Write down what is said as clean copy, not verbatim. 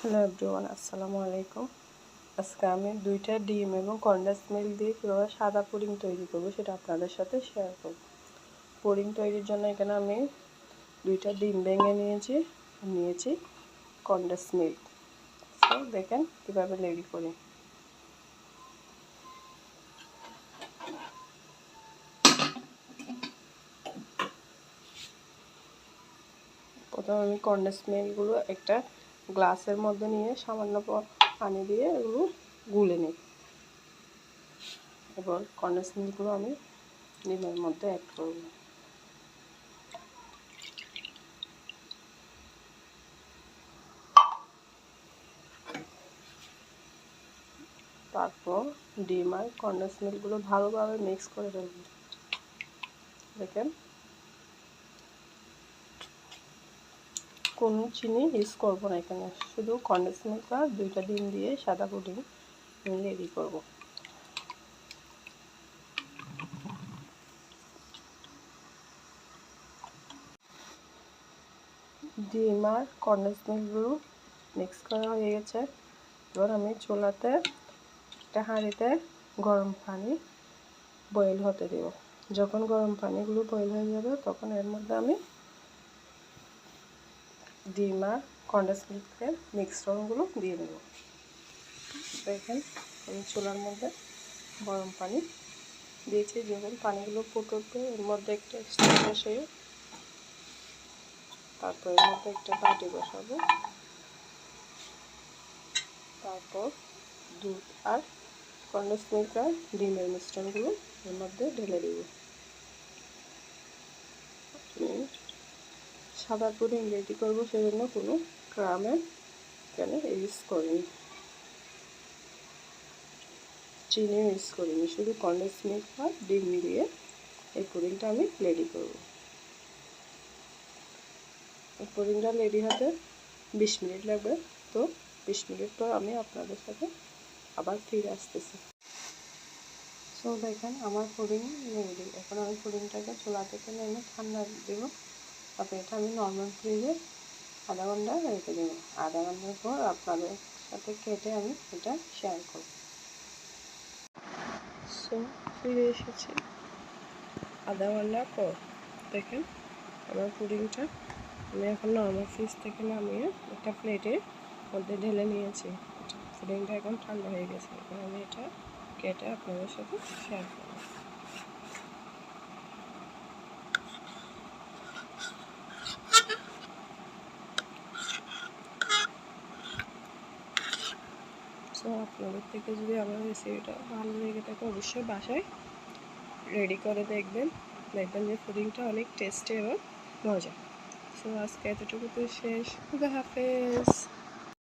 Hello everyone, আসসালামু আলাইকুম। আজকে আমি 2টা ডিম এবং কনডেন্স মিল্ক দিয়ে কীভাবে সাদা পুডিং তৈরি করব সেটা আপনাদের সাথে শেয়ার করব। পুডিং তৈরির জন্য এখানে আমি 2টা ডিম ভেঙে নিয়েছি কনডেন্স মিল্ক। তো দেখেন কীভাবে রেডি করি। প্রথমে আমি কনডেন্স মিল্কগুলো একটা গ্লাসের মধ্যে নিয়ে সামান্য পানি দিয়ে এগুলো গুলে নিই। এবার কনডেন্স মিল্কগুলো আমি ডিমের মধ্যে অ্যাড করব। তারপর ডিম আর কনডেন্স মিল্কগুলো ভালোভাবে মিক্স করে ফেলব। দেখেন কোনো চিনি ইউজ করব না, এখানে শুধু কনডেন্স মিল্ক আর 2টা ডিম দিয়ে সাদা পুডিং রেডি করব। ডিম আর কনডেন্স মিল্কগুলো মিক্স করা হয়ে গেছে। এবার আমি চুলাতে একটা হাঁড়িতে গরম পানি বয়েল হতে দেব। যখন গরম পানিগুলো বয়েল হয়ে যাবে তখন এর মধ্যে আমি ডিম আর কনডেন্স মিল্কের মিশ্রণগুলো দিয়ে দেব। দেখেন আমি চুলার মধ্যে গরম পানি দিয়েছি। যখন পানিগুলো ফুটবে এর মধ্যে একটা স্টিম বসে, তারপর এর মধ্যে একটা বাটি বসাবো। তারপর দুধ আর কনডেন্স মিল্ক আর ডিমের মিশ্রণগুলো এর মধ্যে ঢেলে দেব। সাদা পুডিং রেডি করবো, সেজন্য কোনো ক্রামের এখানে ইউজ করিনি, চিনি ইউজ করিনি, শুধু কনডেন্স মিল্ক আর ডিম দিয়ে এই পুডিংটা আমি রেডি করব। এই পুডিংটা রেডি হতে 20 মিনিট লাগবে। তো 20 মিনিট পর আমি আপনাদের সাথে আবার ফিরে আসতেছি। সো দেখেন আমার পুডিং রেডি। এখন আমি পুডিংটাকে চুলা থেকে নেমে ঠান্ডা দেব। তারপর এটা আমি নর্মাল ফ্রিজে আধা ঘন্টা রেখে দেবো। আধা ঘন্টার পর আপনাদের সাথে কেটে আমি এটা শেয়ার করব। সো ফিরে এসেছি আধা ঘন্টা পর। দেখেন আমার পুডিংটা আমি এখন নর্মাল ফ্রিজ থেকে নামিয়ে একটা প্লেটের মধ্যে ঢেলে নিয়েছি। পুডিংটা এখন ঠান্ডা হয়ে গেছে। এখন আমি এটা কেটে আপনাদের সাথে শেয়ার করব। সো আপনাদের থেকে যদি আমার রেসিপিটা ভালো লেগে থাকে অবশ্যই বাসায় রেডি করে দেখবেন যে পুডিংটা অনেক টেস্টি এবং মজা। সো আজকে এতটুকুতে শেষ। খুদা হাফেজ।